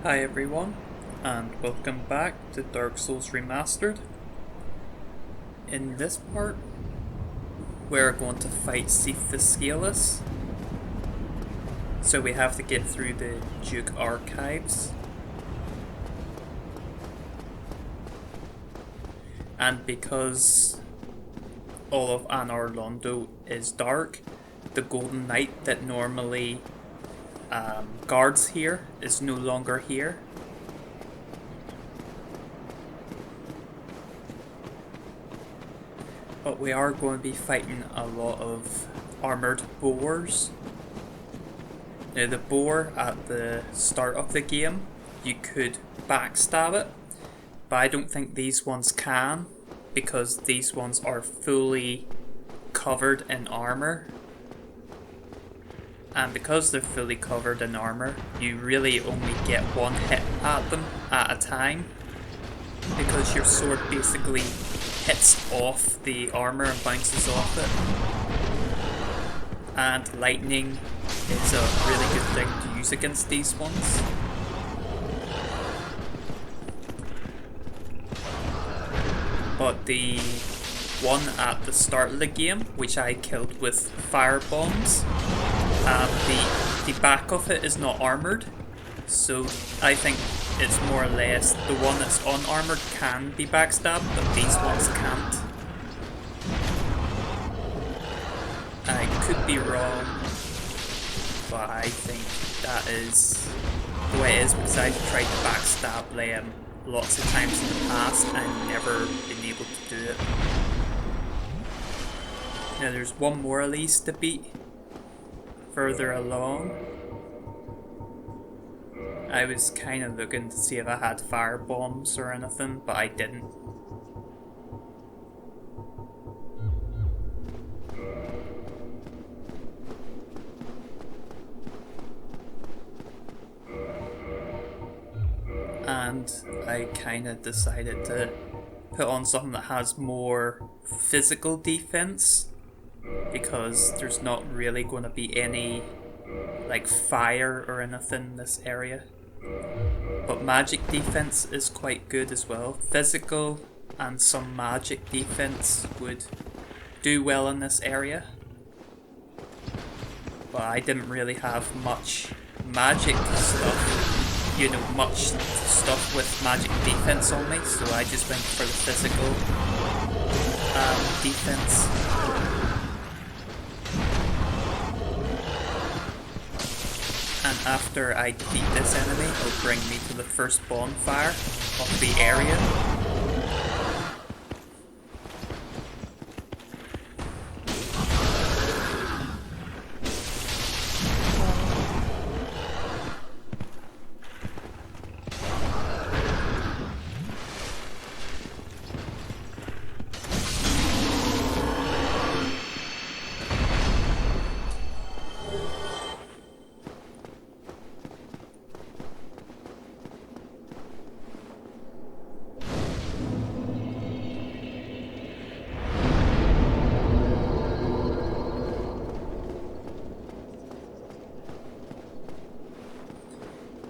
Hi everyone, and welcome back to Dark Souls Remastered. In this part, we're going to fight Seath the Scaleless. So we have to get through the Duke Archives. And because all of Anor Londo is dark, the Golden Knight that normally guards here is no longer here. But we are going to be fighting a lot of armoured boars. Now the boar at the start of the game, you could backstab it, but I don't think these ones can, because these ones are fully covered in armour. And because they're fully covered in armour, you really only get one hit at them at a time, because your sword basically hits off the armour and bounces off it. And lightning is a really good thing to use against these ones. But the one at the start of the game, which I killed with fire bombs, the back of it is not armoured, so I think it's more or less the one that's unarmoured can be backstabbed, but these ones can't. I could be wrong, but I think that is the way it is, because I've tried to backstab Liam lots of times in the past and never been able to do it. Now there's one more of these to beat further along. I was kind of looking to see if I had fire bombs or anything, but I didn't. And I kind of decided to put on something that has more physical defense, because there's not really going to be any like fire or anything in this area. But magic defense is quite good as well. Physical and some magic defense would do well in this area. But I didn't really have much magic stuff, much stuff with magic defense on me, so I just went for the physical defense. And after I defeat this enemy, it'll bring me to the first bonfire of the area.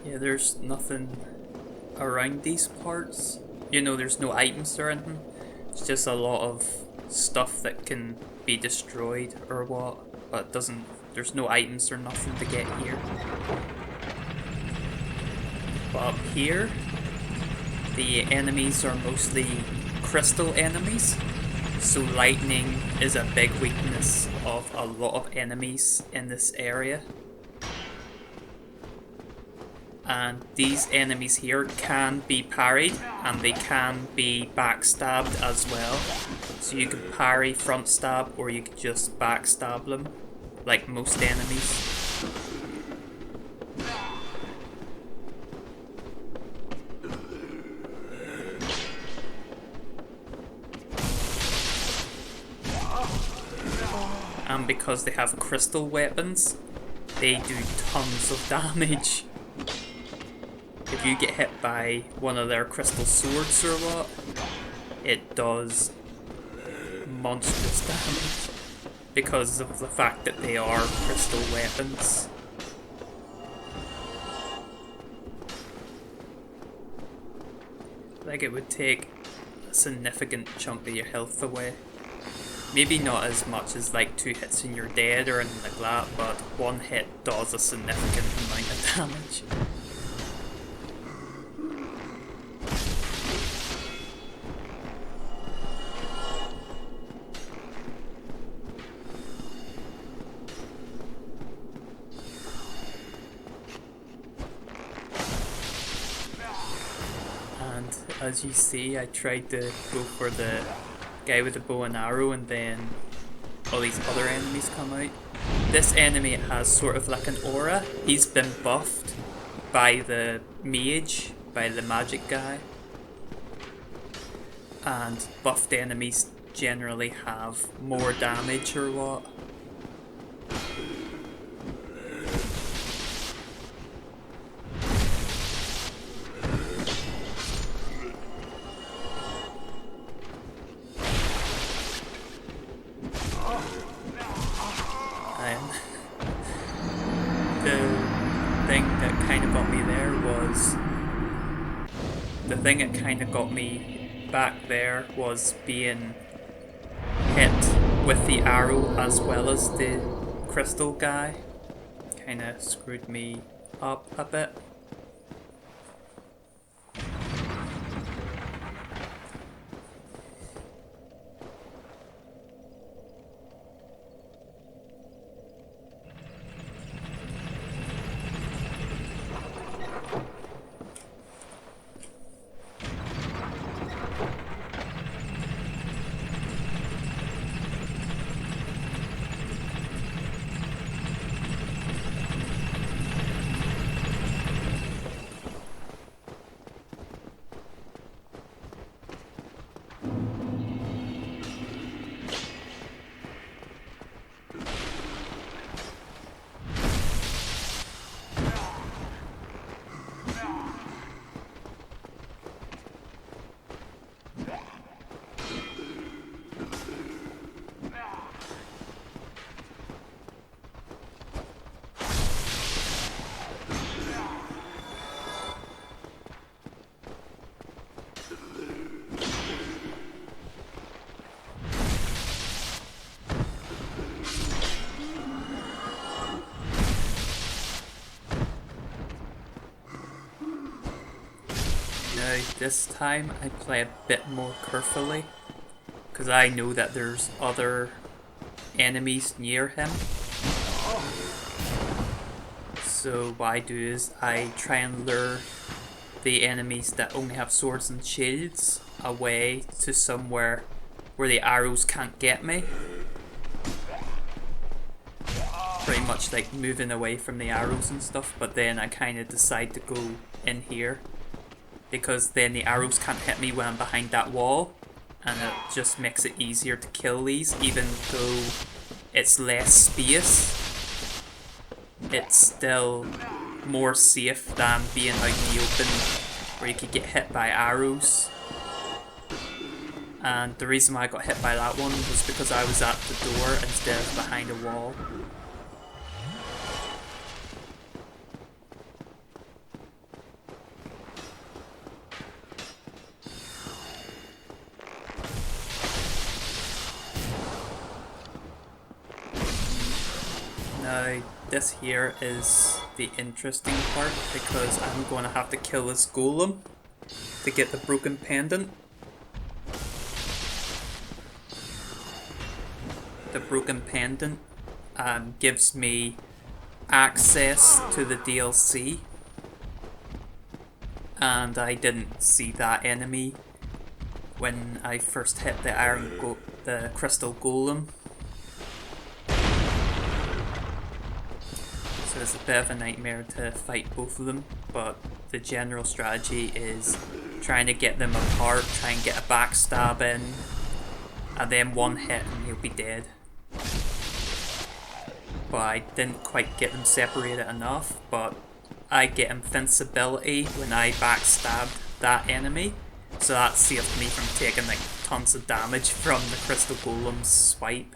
Yeah, there's nothing around these parts. There's no items or anything. It's just a lot of stuff that can be destroyed or what, but there's no items or nothing to get here. But up here, the enemies are mostly crystal enemies, so lightning is a big weakness of a lot of enemies in this area. And these enemies here can be parried, and they can be backstabbed as well. So you can parry front stab, or you can just backstab them, like most enemies. And because they have crystal weapons, they do tons of damage. If you get hit by one of their crystal swords or what, it does monstrous damage because of the fact that they are crystal weapons. like it would take a significant chunk of your health away. Maybe not as much as like 2 hits and you're dead or anything like that, but 1 hit does a significant amount of damage. And as you see, I tried to go for the guy with the bow and arrow, and then all these other enemies come out. This enemy has sort of like an aura. He's been buffed by the mage, by the magic guy. And buffed enemies generally have more damage or what. The thing that kind of got me back there was being hit with the arrow as well as the crystal guy. Kind of screwed me up a bit. This time I play a bit more carefully because I know that there's other enemies near him. So what I do is I try and lure the enemies that only have swords and shields away to somewhere where the arrows can't get me. Pretty much like moving away from the arrows and stuff, but then I kind of decide to go in here, because then the arrows can't hit me when I'm behind that wall, and it just makes it easier to kill these, even though it's less space. It's still more safe than being out in the open where you could get hit by arrows. And the reason why I got hit by that one was because I was at the door instead of behind a wall. Now, this here is the interesting part, because I'm going to have to kill this golem to get the broken pendant. The broken pendant gives me access to the DLC, and I didn't see that enemy when I first hit the crystal golem. So it's a bit of a nightmare to fight both of them, but the general strategy is trying to get them apart, try and get a backstab in, and then one hit and he'll be dead. But I didn't quite get them separated enough, but I get invincibility when I backstabbed that enemy, so that saved me from taking like tons of damage from the crystal golem's swipe.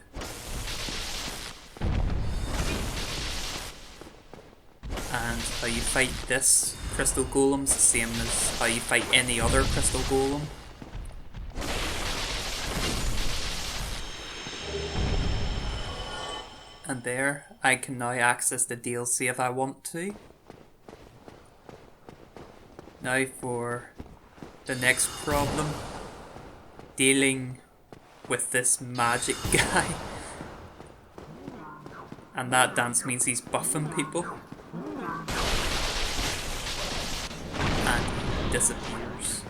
and how you fight this crystal golem's the same as how you fight any other crystal golem. And there, I can now access the DLC if I want to. Now for the next problem. Dealing with this magic guy. And that dance means he's buffing people. And he disappears.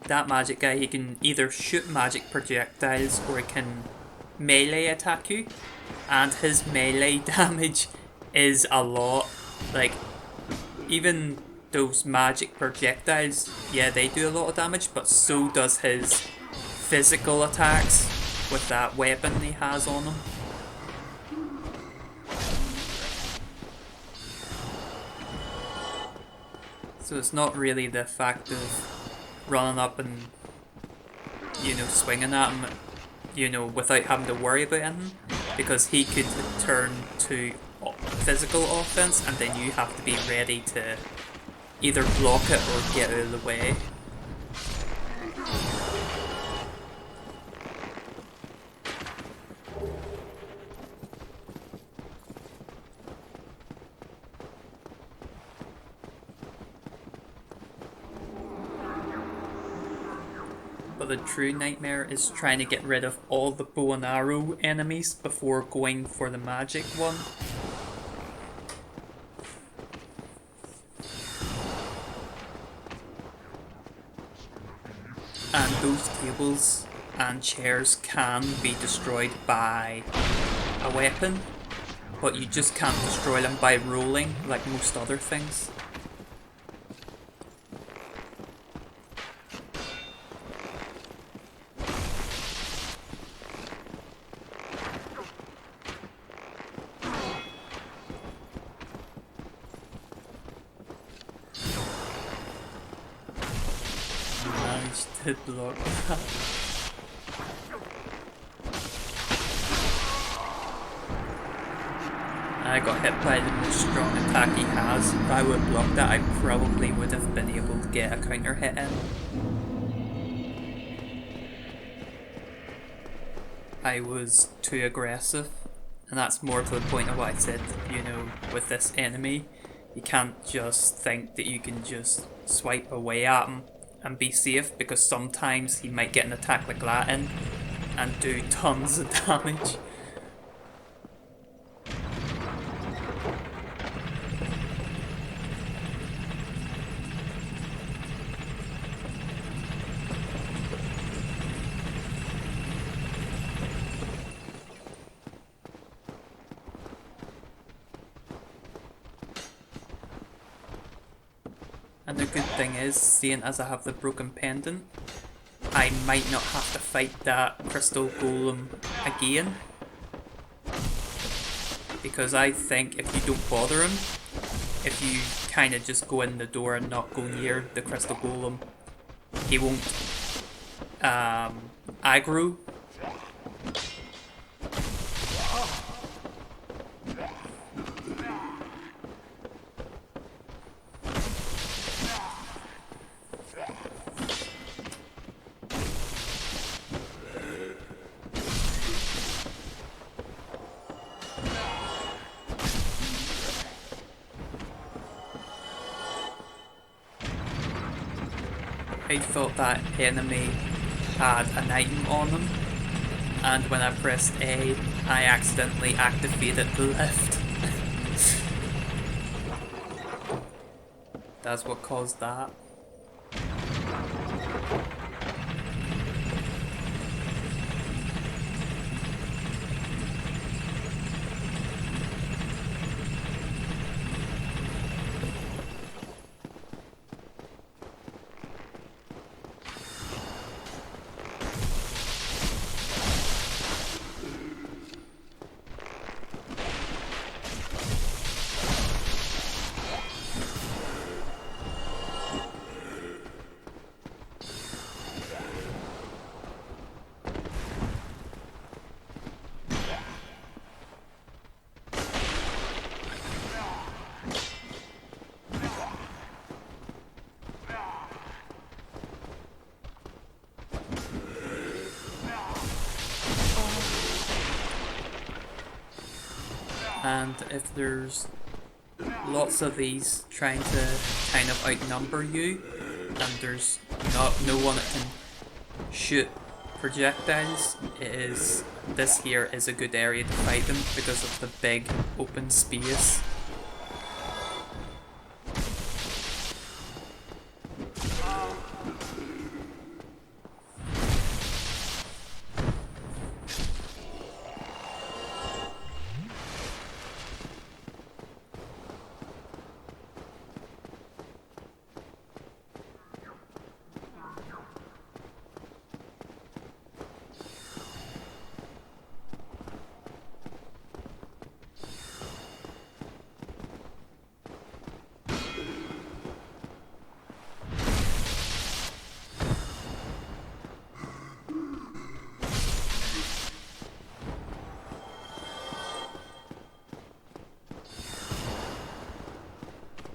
That magic guy, he can either shoot magic projectiles or he can melee attack you. And his melee damage is a lot. Like, even those magic projectiles, yeah, they do a lot of damage, but so does his physical attacks with that weapon he has on him. So it's not really the fact of running up and, you know, swinging at him, you know, without having to worry about anything, because he could turn to physical offense and then you have to be ready to either block it or get out of the way. But the true nightmare is trying to get rid of all the bow and arrow enemies before going for the magic one. And those tables and chairs can be destroyed by a weapon, but you just can't destroy them by rolling like most other things. To block that. I got hit by the most strong attack he has. If I would have blocked that, I probably would have been able to get a counter hit in. I was too aggressive, and that's more to the point of what I said, you know, with this enemy. You can't just think that you can just swipe away at him and be safe, because sometimes he might get an attack like that in and do tons of damage. And the good thing is, seeing as I have the broken pendant, I might not have to fight that crystal golem again. Because I think if you don't bother him, if you kind of just go in the door and not go near the crystal golem, he won't aggro. I thought that enemy had an item on him, and when I pressed A, I accidentally activated the lift. That's what caused that. And if there's lots of these trying to kind of outnumber you, and there's no one that can shoot projectiles, this here is a good area to fight them because of the big open space.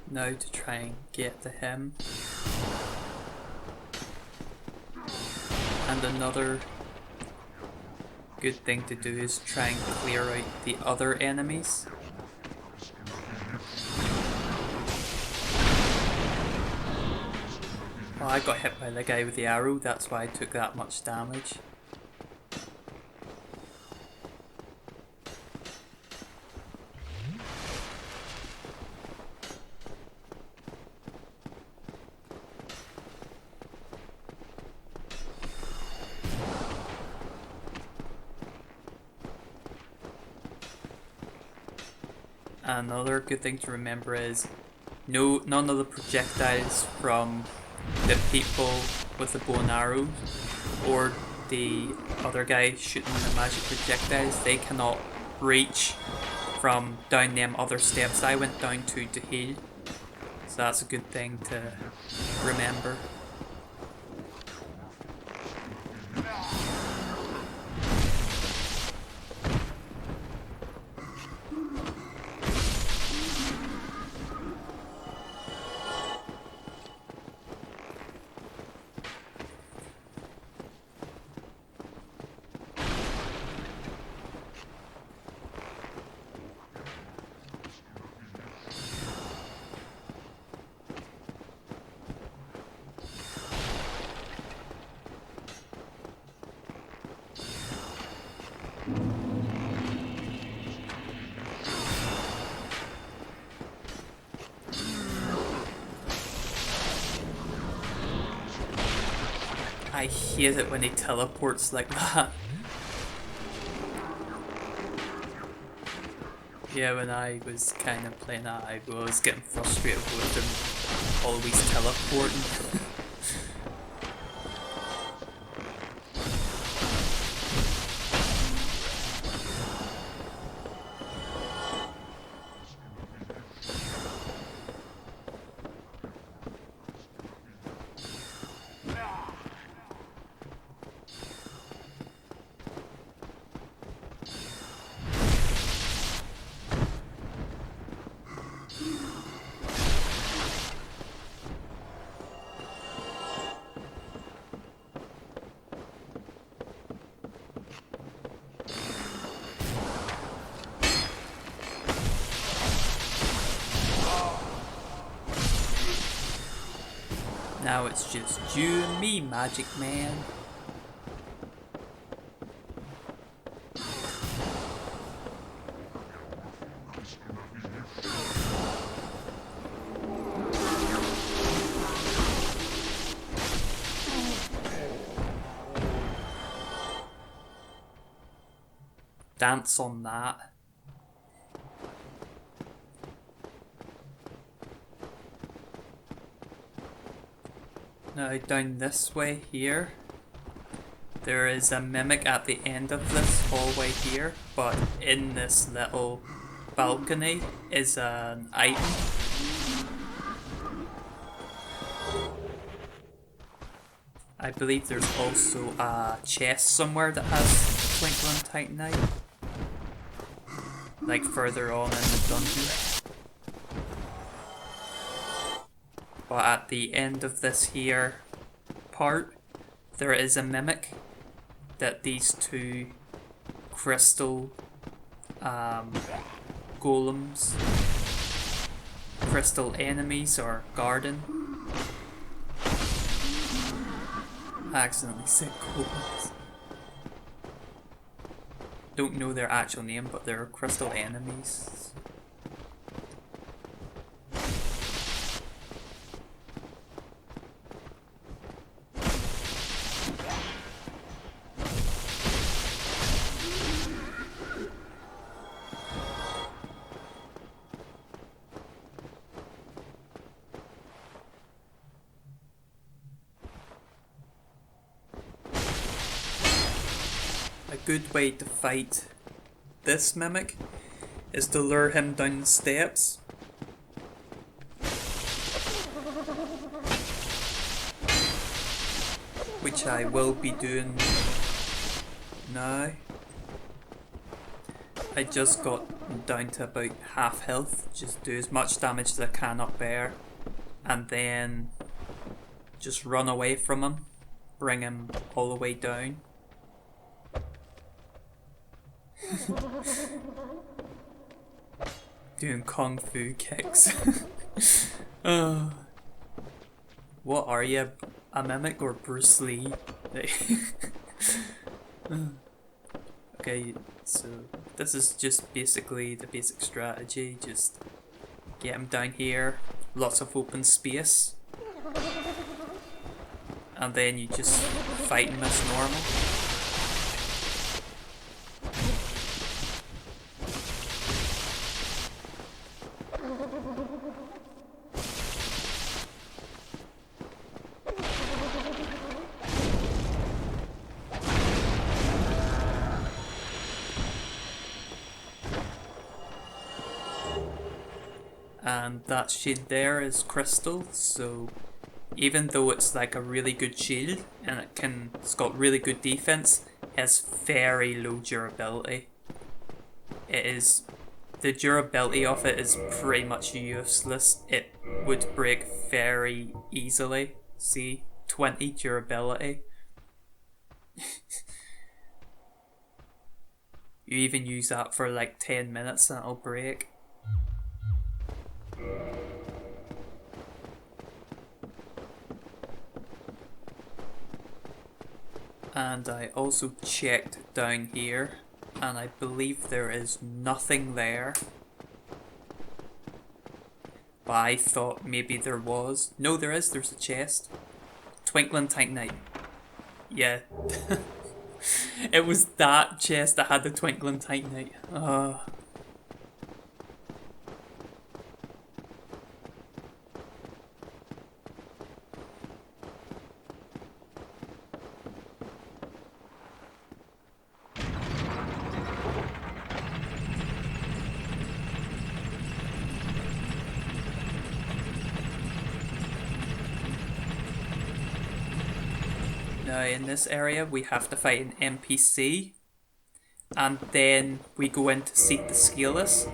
Now to try and get to him. And another good thing to do is try and clear out the other enemies. Oh, I got hit by the guy with the arrow, that's why I took that much damage. Another good thing to remember is none of the projectiles from the people with the bow and arrow or the other guy shooting the magic projectiles, they cannot reach from down them other steps I went down to heal. So that's a good thing to remember. I hate it when he teleports like that. Yeah, when I was kind of playing that, I was getting frustrated with him always teleporting. Now it's just you and me, Magic Man. Dance on that. Now down this way here, there is a mimic at the end of this hallway here, but in this little balcony is an item. I believe there's also a chest somewhere that has Twinkle and Titanite, like further on in the dungeon. But at the end of this here part, there is a mimic that these two crystal golems, crystal enemies, or garden. I accidentally said golems. Don't know their actual name, but they're crystal enemies. A good way to fight this mimic is to lure him down the steps. Which I will be doing now. I just got down to about half health, just do as much damage as I can up there, and then just run away from him, bring him all the way down. Doing kung fu kicks. What are you? A mimic or Bruce Lee? Okay, so this is just basically the basic strategy. Just get him down here, lots of open space, and then you just fight him as normal. And that shield there is crystal, so even though it's like a really good shield and it's got really good defense, it has very low durability. The durability of it is pretty much useless. It would break very easily. See, 20 durability. You even use that for like 10 minutes and it'll break. And I also checked down here, and I believe there is nothing there. But I thought maybe there was. No, there is. There's a chest. Twinkling Titanite. Yeah. It was that chest that had the Twinkling Titanite. Now in this area we have to fight an NPC, and then we go into Seath the Scaleless,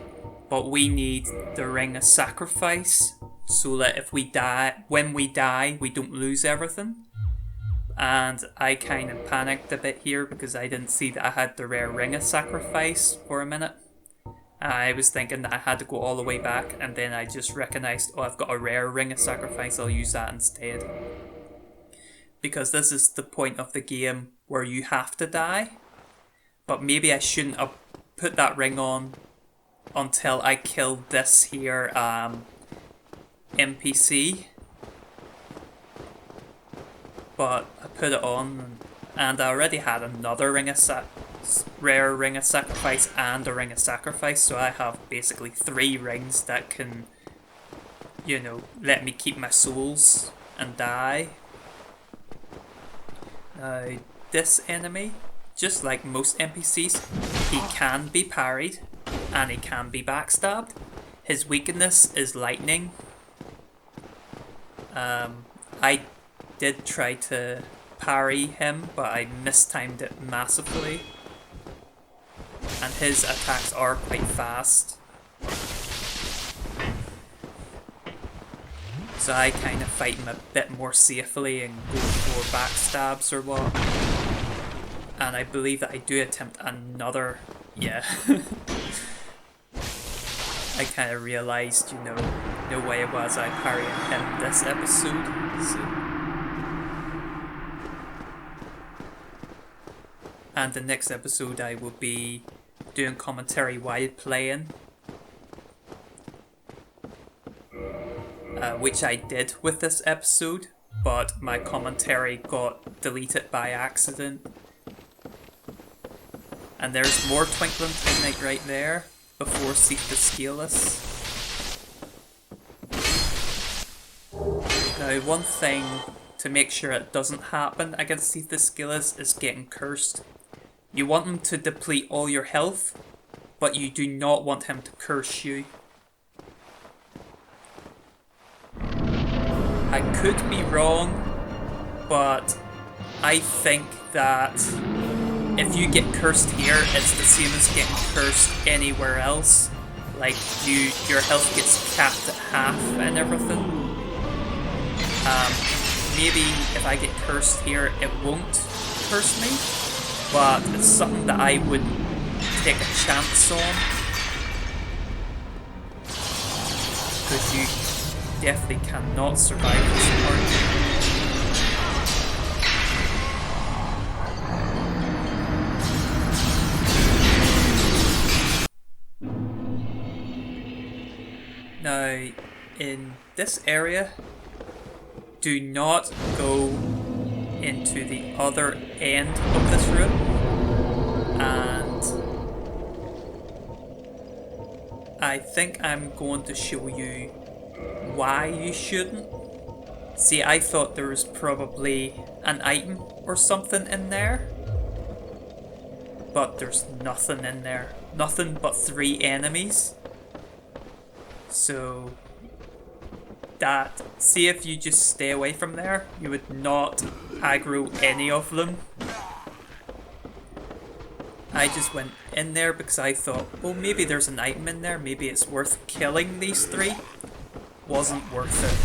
but we need the Ring of Sacrifice so that when we die we don't lose everything. And I kind of panicked a bit here because I didn't see that I had the rare Ring of Sacrifice for a minute. I was thinking that I had to go all the way back, and then I just recognised, oh, I've got a rare Ring of Sacrifice, I'll use that instead. Because this is the point of the game where you have to die. But maybe I shouldn't have put that ring on until I killed this here NPC. But I put it on, and I already had another rare Ring of Sacrifice and a Ring of Sacrifice, so I have basically 3 rings that can, you know, let me keep my souls and die. This enemy, just like most NPCs, he can be parried and he can be backstabbed. His weakness is lightning. I did try to parry him, but I mistimed it massively. And his attacks are quite fast. So I kind of fight him a bit more safely and go for backstabs or what. And I believe that I do attempt another... yeah. I kind of realised, you know, no way was I parrying him this episode. So. And the next episode I will be doing commentary while playing. Which I did with this episode, but my commentary got deleted by accident. And there's more Twinkling Midnight right there, before Seath the Scaleless. Now, one thing to make sure it doesn't happen against Seath the Scaleless is getting cursed. You want him to deplete all your health, but you do not want him to curse you. I could be wrong, but I think that if you get cursed here, it's the same as getting cursed anywhere else. Like, your health gets capped at half and everything. Maybe if I get cursed here, it won't curse me, but it's something that I would take a chance on. Because you definitely cannot survive this part. Now, in this area, do not go into the other end of this room, and I think I'm going to show you why you shouldn't. See, I thought there was probably an item or something in there, but there's nothing in there. Nothing but 3 enemies. So that, see, if you just stay away from there, you would not aggro any of them. I just went in there because I thought, oh, maybe there's an item in there, maybe it's worth killing these 3. Wasn't worth it.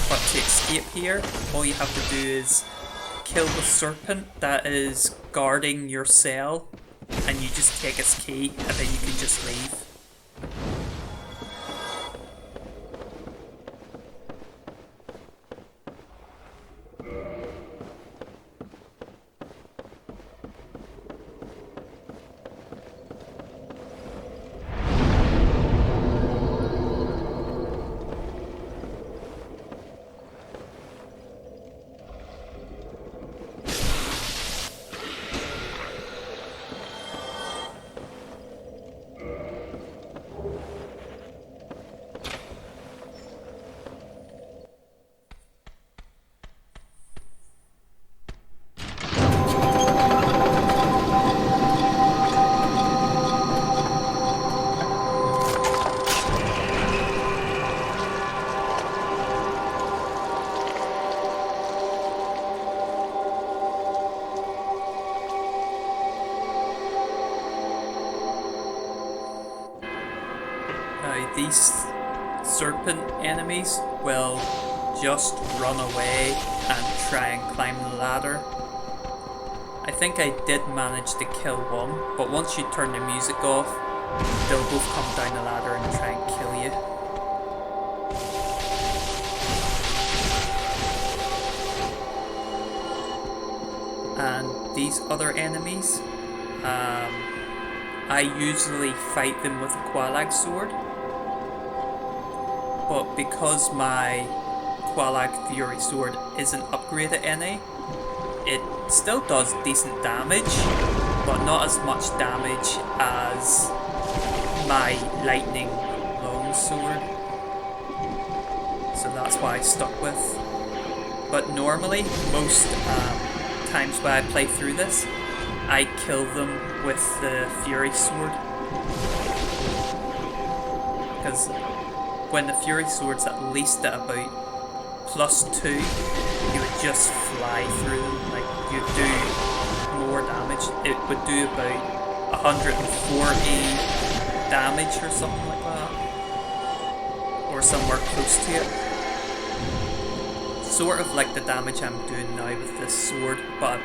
But to escape here, all you have to do is kill the serpent that is guarding your cell, and you just take its key, and then you can just leave. These serpent enemies will just run away and try and climb the ladder. I think I did manage to kill one, but once you turn the music off, they'll both come down the ladder and try and kill you. And these other enemies, I usually fight them with a Qualag sword. But because my Qualag Fury Sword isn't upgraded any, it still does decent damage, but not as much damage as my Lightning Longsword. So that's why I stuck with. But normally, most times when I play through this, I kill them with the Fury Sword. Because when the Fury Sword's at least at about +2, you would just fly through them, like, you'd do more damage. It would do about 140 damage or something like that. Or somewhere close to it. sort of like the damage I'm doing now with this sword, but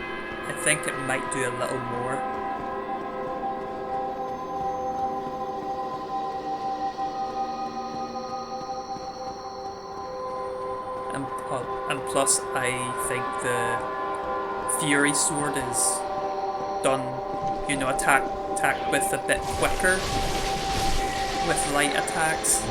I think it might do a little more. And plus, I think the Fury Sword is done, you know, attack with a bit quicker with light attacks.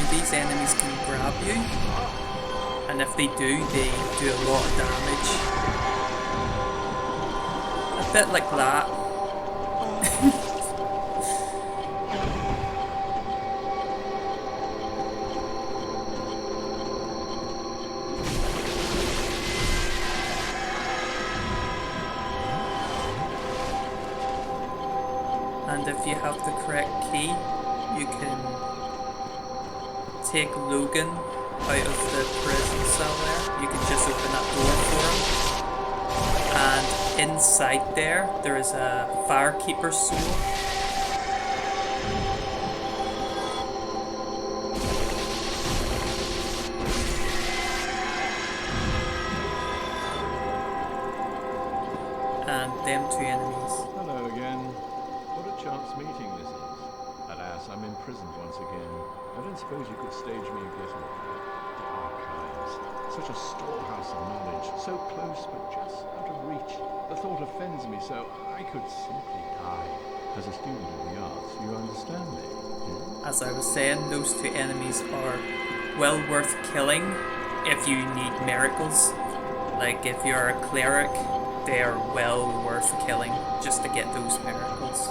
These enemies can grab you, and if they do a lot of damage. A bit like that. And if you have the correct key, you can take Logan out of the prison cell there. You can just open that door for him. And inside there is a Firekeeper's soul. And them two enemies. Hello again. What a chance meeting this is. Alas, I'm imprisoned once again. I don't suppose you could stage me a getaway. The archives. Such a storehouse of knowledge. So close, but just out of reach. The thought offends me, so I could simply die. As a student of the arts, you understand me? Yeah? As I was saying, those two enemies are well worth killing if you need miracles. Like, if you're a cleric, they are well worth killing just to get those miracles.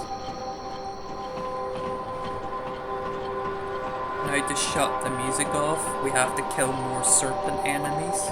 Now to shut the music off, we have to kill more serpent enemies.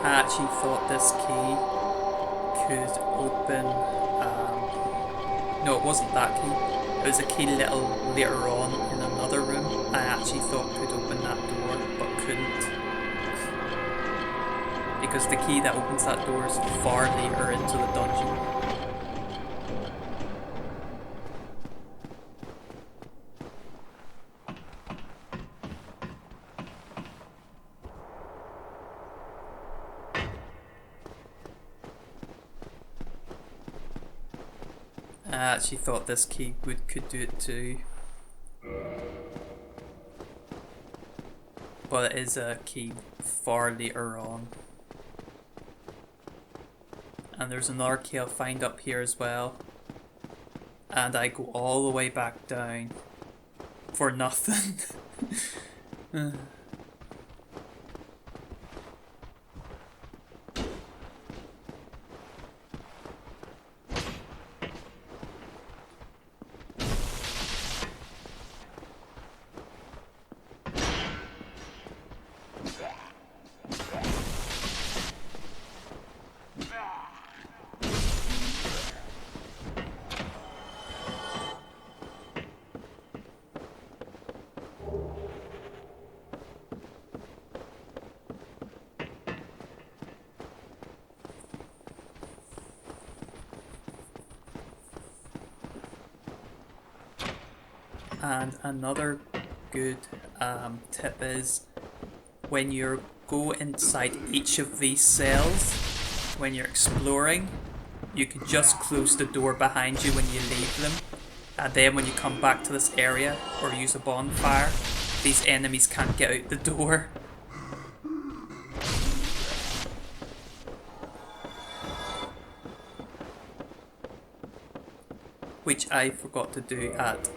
I actually thought this key could open, no, it wasn't that key, it was a key later on in another room. I actually thought could open that door, but couldn't, because the key that opens that door is far later into the dungeon. I actually thought this key could do it too, but it is a key far later on. And there's another key I'll find up here as well, and I go all the way back down for nothing. And another good tip is when you go inside each of these cells, when you're exploring, you can just close the door behind you when you leave them. And then when you come back to this area or use a bonfire, these enemies can't get out the door. Which I forgot to do at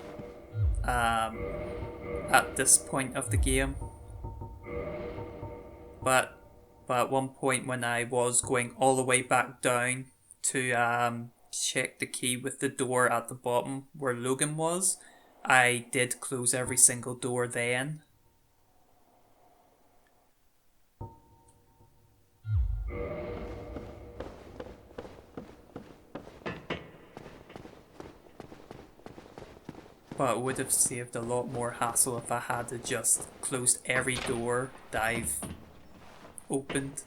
this point of the game. But at one point when I was going all the way back down to check the key with the door at the bottom where Logan was, I did close every single door then. But it would have saved a lot more hassle if I had to just closed every door that I've opened.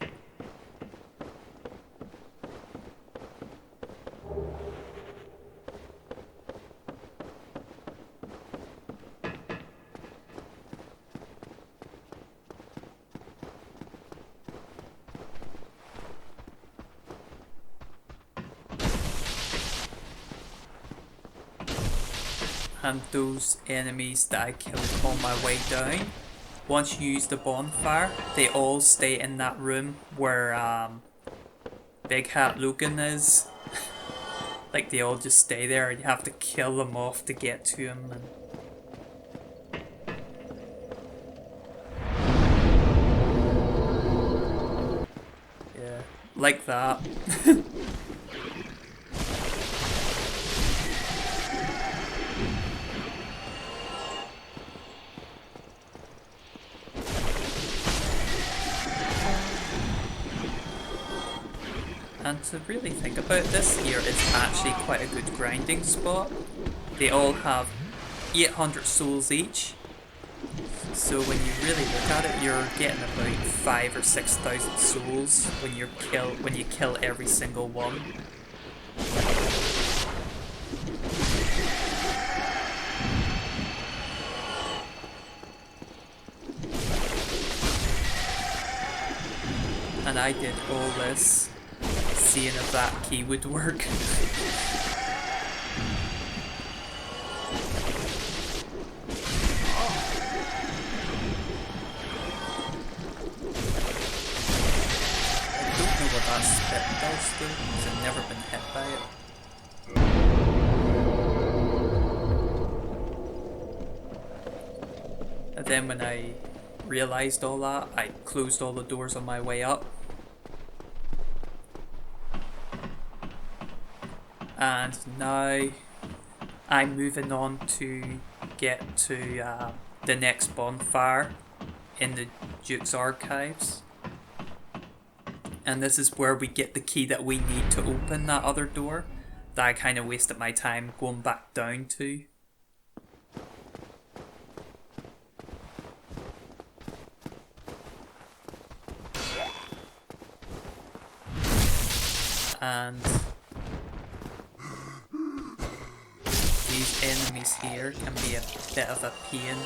And those enemies that I killed on my way down, once you use the bonfire, they all stay in that room where Big Hat Logan is. Like they all just stay there and you have to kill them off to get to him. Yeah, like that. And to really think about this, here is actually quite a good grinding spot. They all have 800 souls each. So when you really look at it, you're getting about 5,000 or 6,000 souls when you kill every single one. And I did all this seeing if that key would work. I don't know what that spit does though, because I've never been hit by it. And then when I realised all that, I closed all the doors on my way up. And now I'm moving on to get to the next bonfire in the Duke's Archives. And this is where we get the key that we need to open that other door that I kind of wasted my time going back down to. And these enemies here can be a bit of a pain.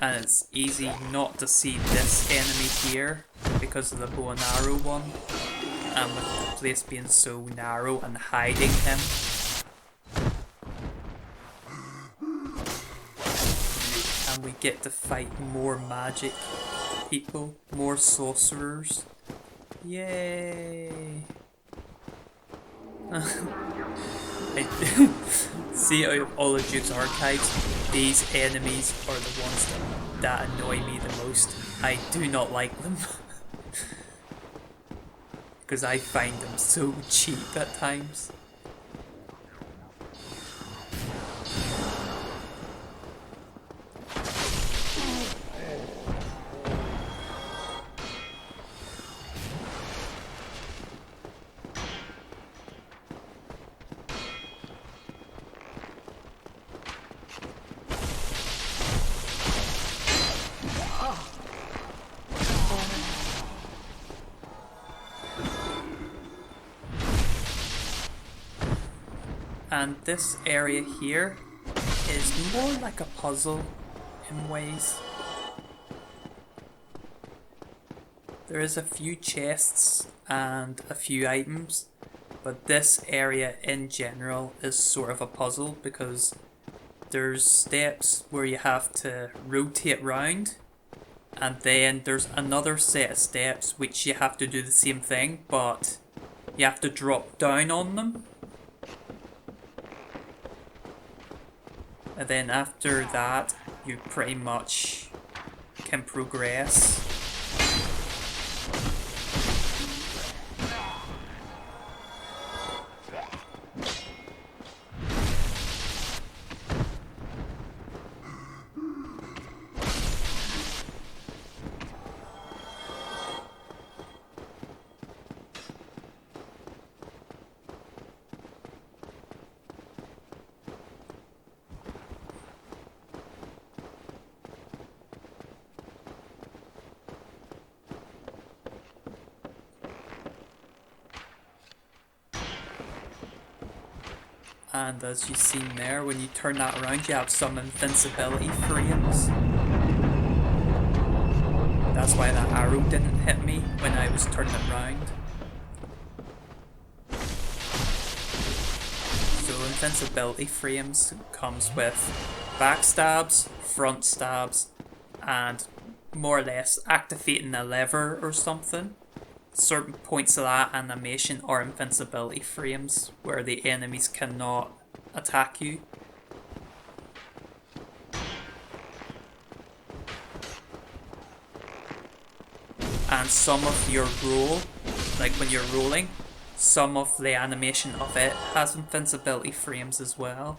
And it's easy not to see this enemy here because of the bow and arrow one. And with the place being so narrow and hiding him. And we get to fight more magic people, more sorcerers. Yay! See, out of all the Duke's Archives, these enemies are the ones that annoy me the most. I do not like them. Because I find them so cheap at times. And this area here is more like a puzzle in ways. There is a few chests and a few items, but this area in general is sort of a puzzle because there's steps where you have to rotate round, and then there's another set of steps which you have to do the same thing, but you have to drop down on them. And then after that, you pretty much can progress. And as you've seen there, when you turn that around, you have some invincibility frames. That's why that arrow didn't hit me when I was turning it round. So invincibility frames comes with backstabs, front stabs, and more or less activating a lever or something. Certain points of that animation are invincibility frames where the enemies cannot attack you. And some of your roll, like when you're rolling, some of the animation of it has invincibility frames as well.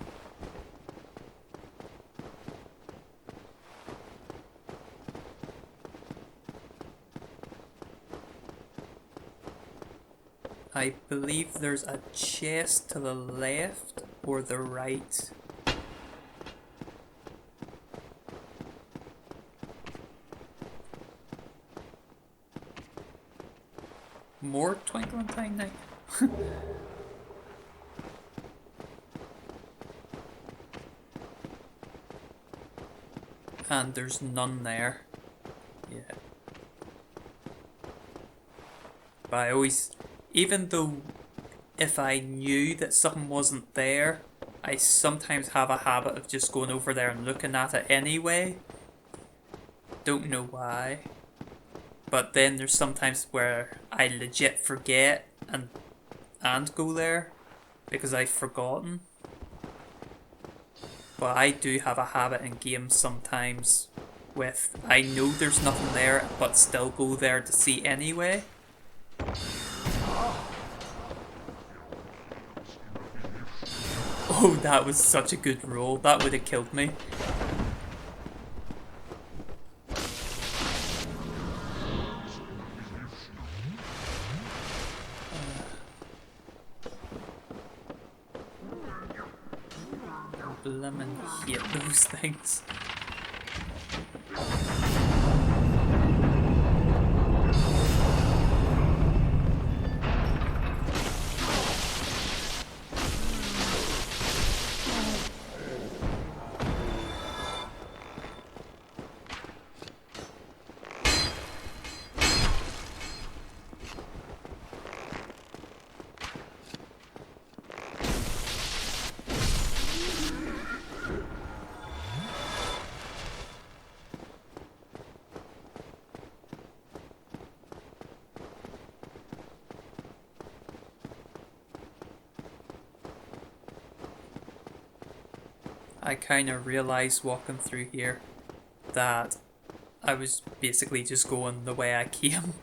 I believe there's a chest to the left or the right. More Twinkling Time Night. And there's none there. Yeah. But I always, even though if I knew that something wasn't there, I sometimes have a habit of just going over there and looking at it anyway. Don't know why. But then there's sometimes where I legit forget and go there because I've forgotten. But I do have a habit in games sometimes with I know there's nothing there but still go there to see anyway. Oh, that was such a good roll. That would have killed me. Blimmin' hate those things. I kind of realised walking through here that I was basically just going the way I came.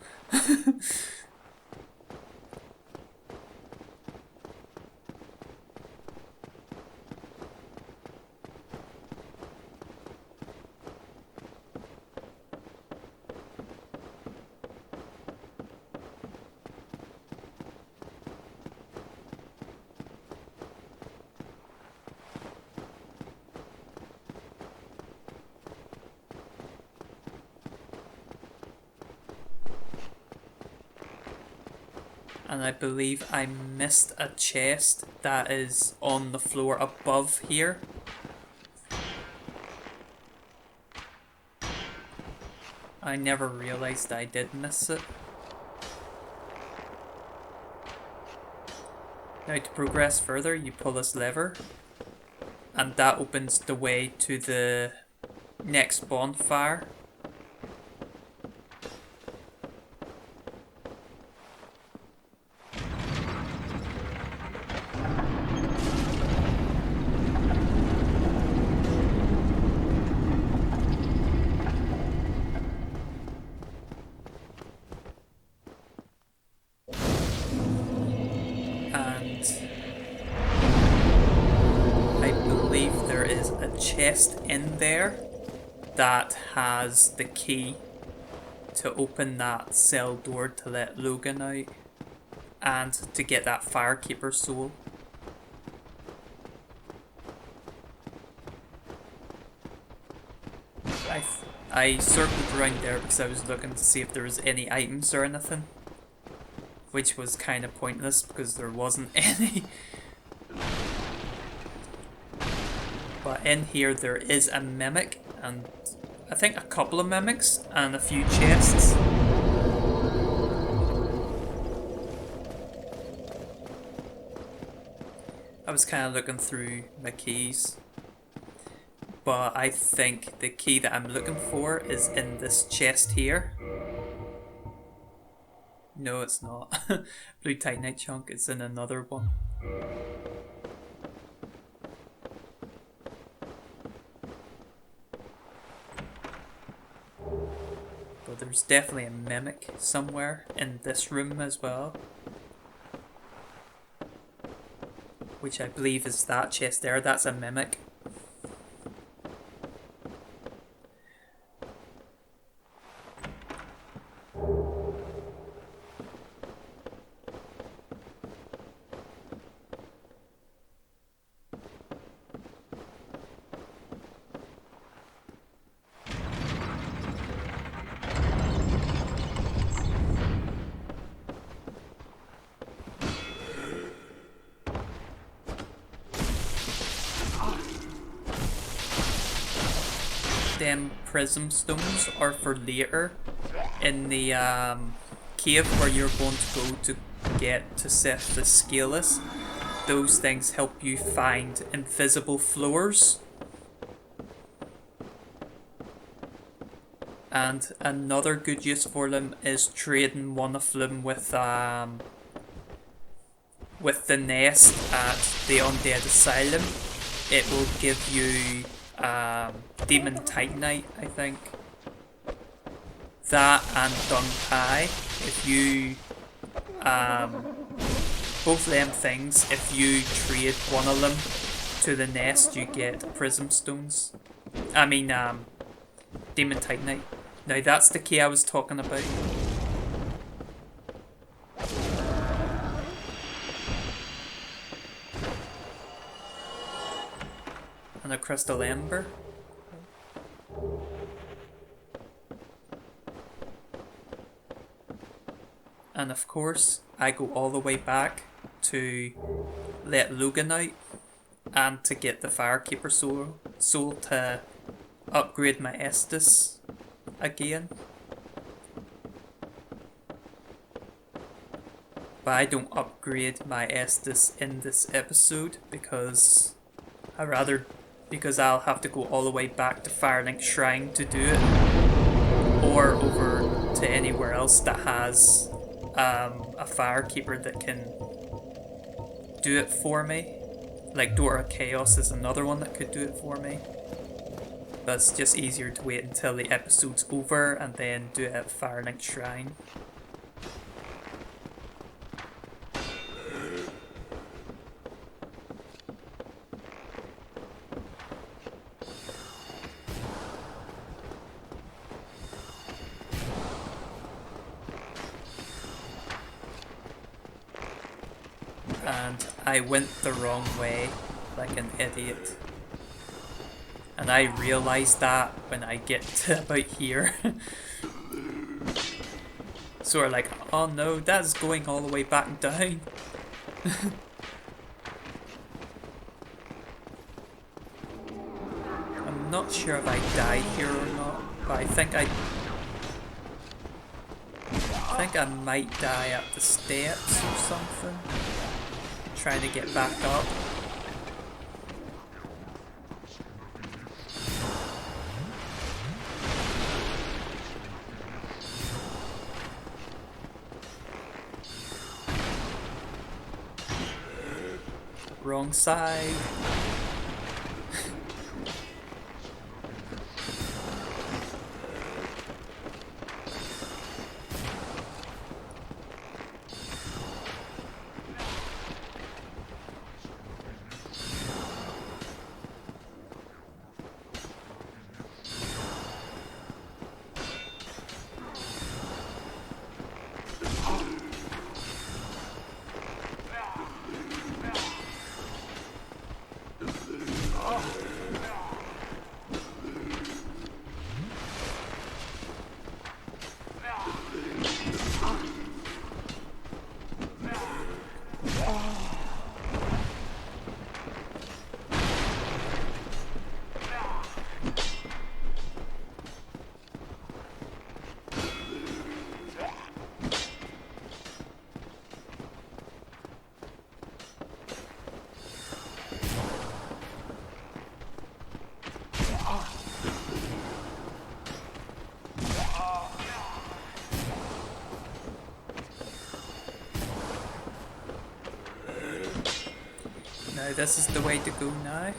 And I believe I missed a chest that is on the floor above here. I never realized I did miss it. Now to progress further, you pull this lever, and that opens the way to the next bonfire. Chest in there that has the key to open that cell door to let Logan out and to get that Firekeeper soul. I circled around there because I was looking to see if there was any items or anything, which was kind of pointless because there wasn't any. But in here there is a mimic, and I think a couple of mimics, and a few chests. I was kind of looking through my keys, but I think the key that I'm looking for is in this chest here. No, it's not. Blue Titanite chunk is in another one. There's definitely a mimic somewhere in this room as well, which I believe is that chest there. That's a mimic. Them prism stones are for later in the cave where you're going to go to get to Seath the Scaleless. Those things help you find invisible floors. And another good use for them is trading one of them with the nest at the Undead Asylum. It will give you Demon Titanite, I think. That and Dung Pai. If you both of them things, if you trade one of them to the nest, you get prism stones. I mean Demon Titanite. Now that's the key I was talking about. And a crystal ember. And of course, I go all the way back to let Logan out and to get the Firekeeper soul to upgrade my Estus again. But I don't upgrade my Estus in this episode because I'll have to go all the way back to Firelink Shrine to do it, or over to anywhere else that has a Firekeeper that can do it for me. Like Door of Chaos is another one that could do it for me. But it's just easier to wait until the episode's over and then do it at Firelink Shrine. And I went the wrong way, like an idiot. And I realised that when I get to about here. Sort of like Oh no, that's going all the way back down. I'm not sure if I died here or not, but I think I might die at the steps or something. Trying to get back up. Wrong side. No, this is the way to go now.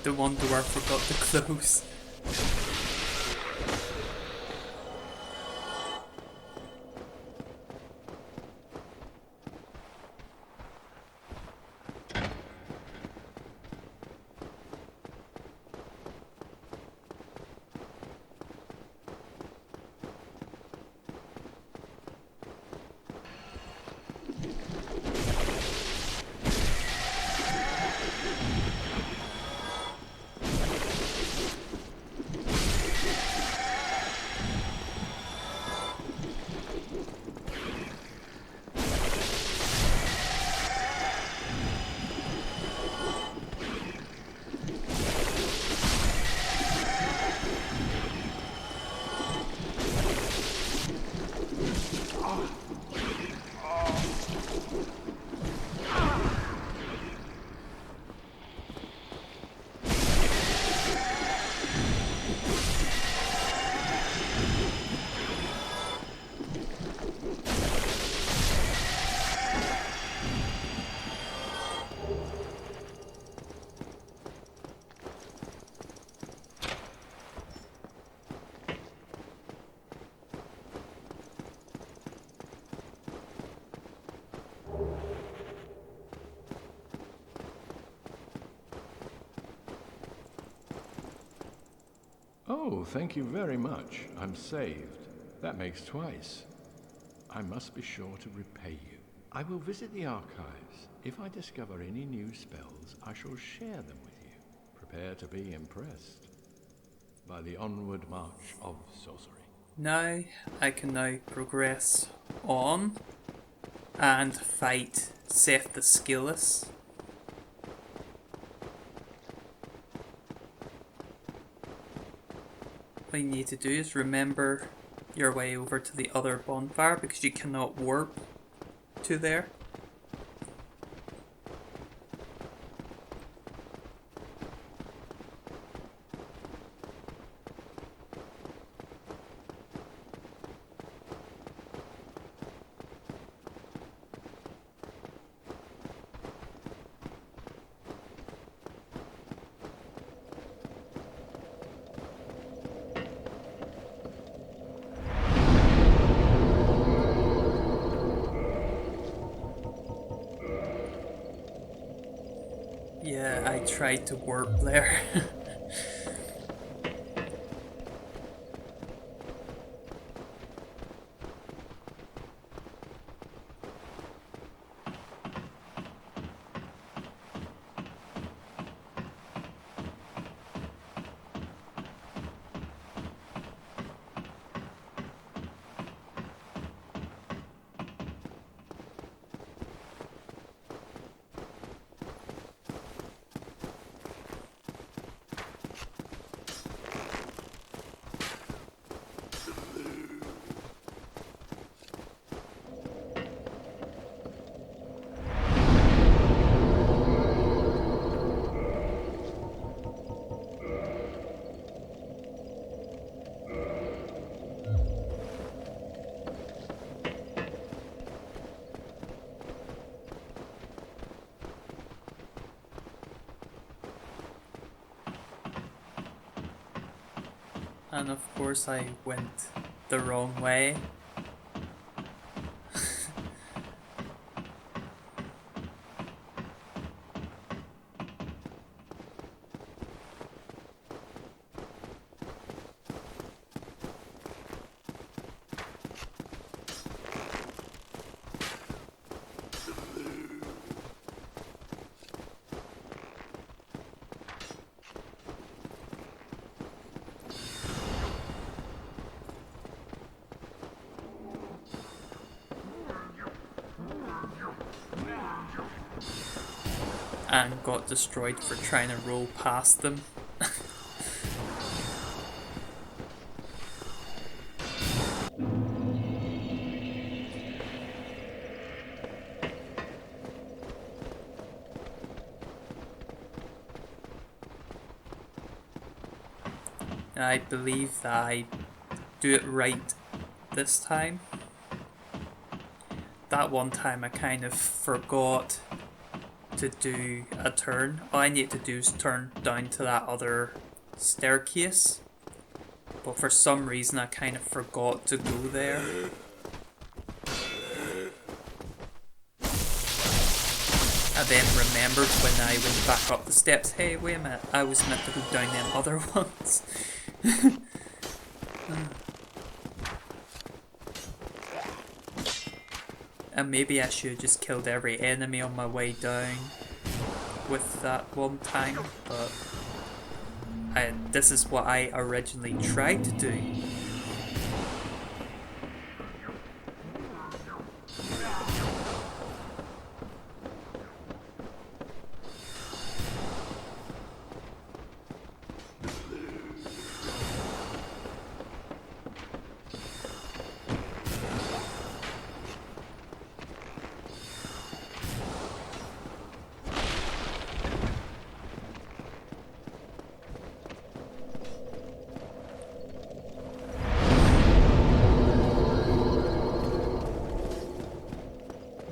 The one door I forgot to close. Oh, thank you very much. I'm saved. That makes twice. I must be sure to repay you. I will visit the archives. If I discover any new spells, I shall share them with you. Prepare to be impressed by the onward march of sorcery. Now I can now progress on and fight Seath the Scaleless. What you need to do is remember your way over to the other bonfire because you cannot warp to there. Yeah, I tried to warp there. And of course I went the wrong way. And got destroyed for trying to roll past them. I believe that I do it right this time. That one time I kind of forgot to do a turn. All I need to do is turn down to that other staircase, but for some reason I kind of forgot to go there. I then remembered when I went back up the steps, hey wait a minute, I was meant to go down them other ones. And maybe I should have just killed every enemy on my way down with that one time, but this is what I originally tried to do.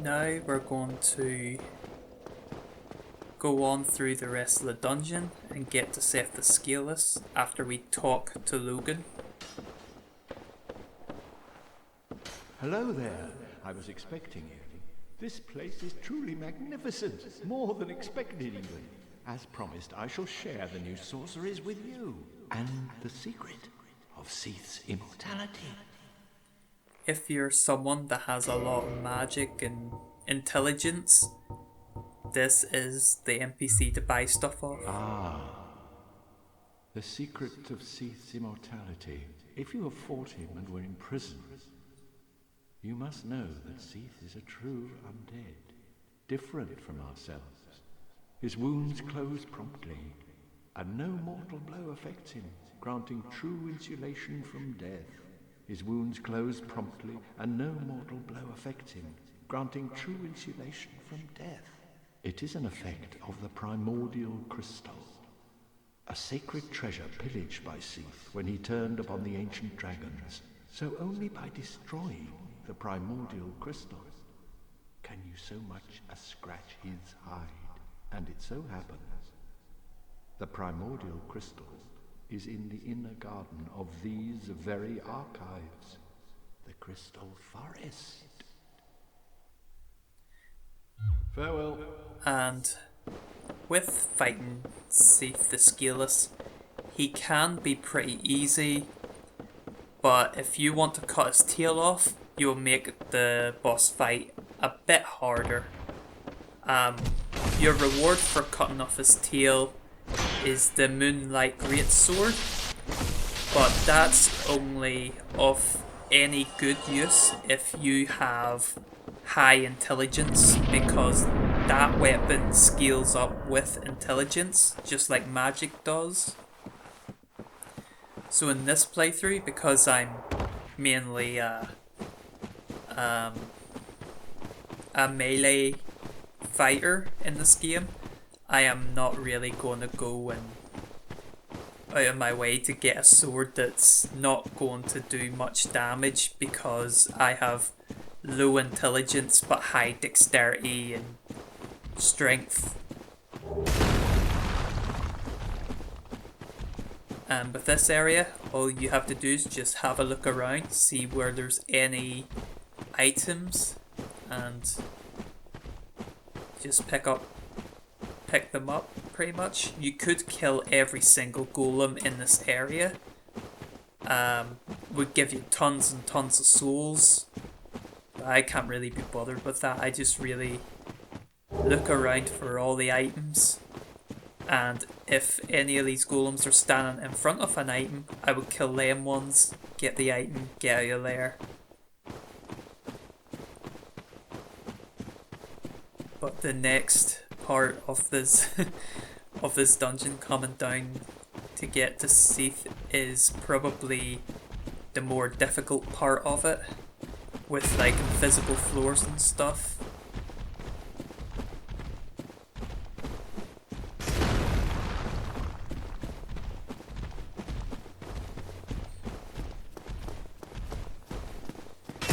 Now we're going to go on through the rest of the dungeon and get to Seath the Scaleless after we talk to Logan. Hello there. I was expecting you. This place is truly magnificent, more than expected even. As promised, I shall share the new sorceries with you, and the secret of Seath's immortality. if you're someone that has a lot of magic and intelligence, this is the NPC to buy stuff off. The secret of Seath's immortality. If you have fought him and were in prison, you must know that Seath is a true undead, different from ourselves. His wounds close promptly, and no mortal blow affects him, granting true insulation from death. His wounds close promptly, and no mortal blow affects him, granting true insulation from death. It is an effect of the primordial crystal, a sacred treasure pillaged by Seath when he turned upon the ancient dragons. So only by destroying the primordial crystal can you so much as scratch his hide. And it so happens the primordial crystal is in the inner garden of these very archives, the Crystal Forest. Farewell. And with fighting Seath the Scaleless, he can be pretty easy, but if you want to cut his tail off, you'll make the boss fight a bit harder. Your reward for cutting off his tail is the Moonlight Greatsword, but that's only of any good use if you have high intelligence, because that weapon scales up with intelligence, just like magic does. So in this playthrough, because I'm mainly a melee fighter in this game, I am not really going to go and out of my way to get a sword that's not going to do much damage, because I have low intelligence but high dexterity and strength. And with this area, all you have to do is just have a look around, see where there's any items, and just pick them up, pretty much. You could kill every single golem in this area. Would give you tons and tons of souls. But I can't really be bothered with that. I just really look around for all the items. And if any of these golems are standing in front of an item, I would kill them ones, get the item, get out of there. But the next part of this of this dungeon coming down to get to Seath is probably the more difficult part of it, with like invisible floors and stuff.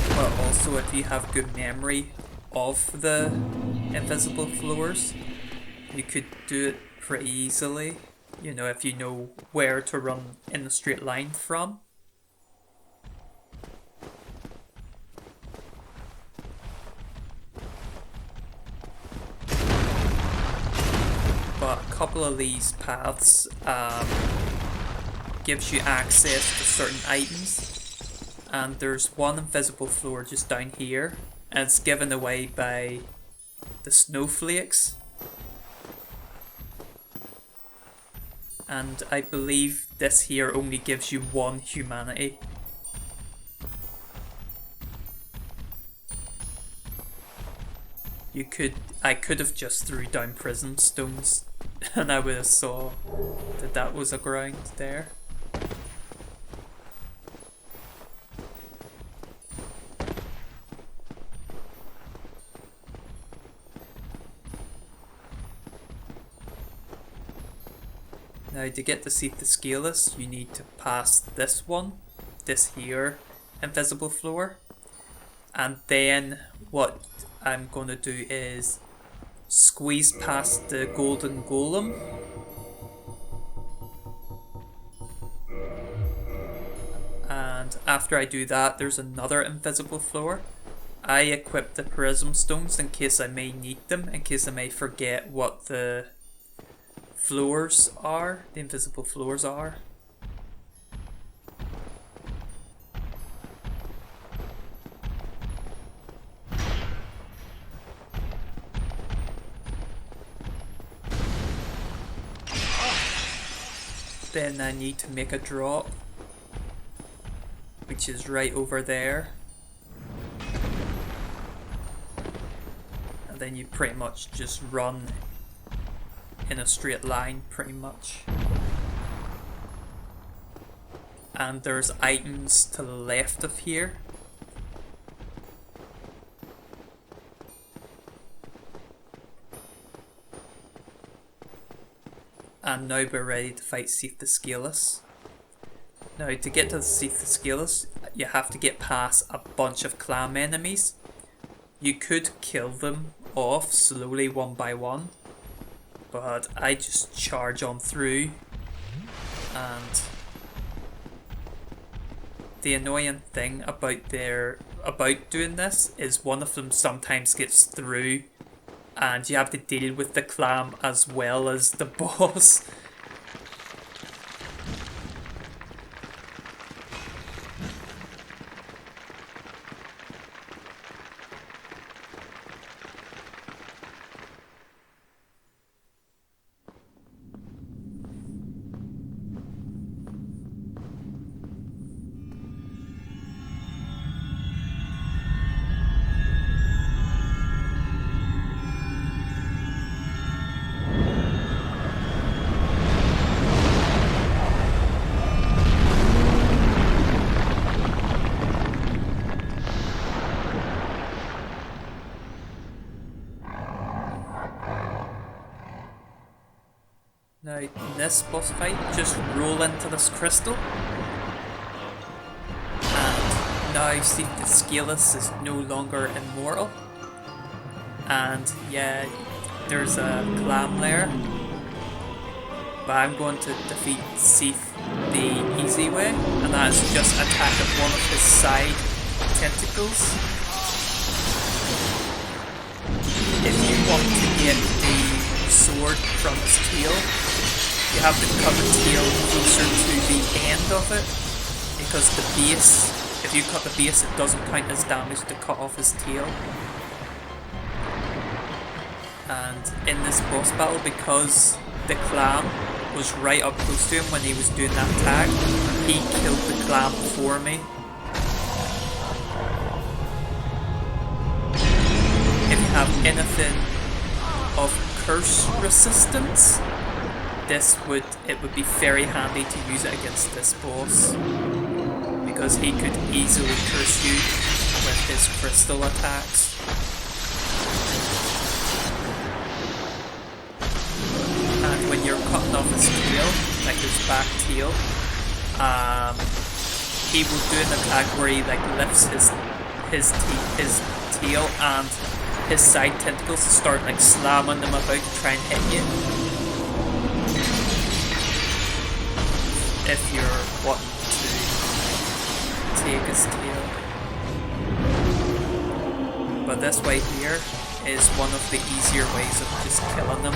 But also, if you have good memory of the invisible floors, you could do it pretty easily, you know, if you know where to run in a straight line from. But a couple of these paths gives you access to certain items, and there's one invisible floor just down here, and it's given away by the snowflakes. And I believe this here only gives you one humanity. I could have just threw down prism stones and I would have saw that was a ground there. Now to get to Seath the Scaleless, you need to pass this here invisible floor, and then what I'm going to do is squeeze past the golden golem, and after I do that there's another invisible floor. I equip the prism stones in case I may need them, in case I may forget what the invisible floors are. then I need to make a drop, which is right over there. And then you pretty much just run in a straight line, pretty much. And there's items to the left of here. And now we're ready to fight Seath the Scaleless. Now to get to Seath the Scaleless, you have to get past a bunch of clam enemies. You could kill them off slowly one by one, but I just charge on through. And the annoying thing about doing this is one of them sometimes gets through and you have to deal with the clam as well as the boss. Now, in this boss fight, just roll into this crystal. And now Seath the Scaleless is no longer immortal. And yeah, there's a clam lair. But I'm going to defeat Seath the easy way. And that is just attack at one of his side tentacles. If you want to get the sword from his tail, you have to cut the tail closer to the end of it, because the base, if you cut the base, it doesn't count as damage to cut off his tail. And in this boss battle, because the clam was right up close to him when he was doing that attack, he killed the clam for me. If you have anything of curse resistance, it would be very handy to use it against this boss, because he could easily curse you with his crystal attacks. And when you're cutting off his tail, like his back tail, he will do an attack where he like lifts his tail and his side tentacles start like slamming them about to try and hit you. If you're wanting to take his tail. But this way here is one of the easier ways of just killing them.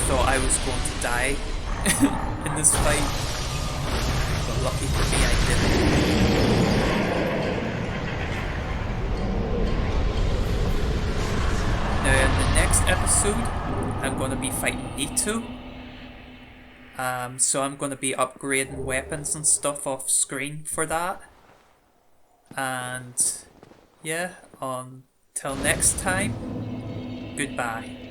Thought I was going to die in this fight, but lucky for me I didn't. Now in the next episode I'm going to be fighting Nito, so I'm going to be upgrading weapons and stuff off screen for that. And yeah, until next time, goodbye.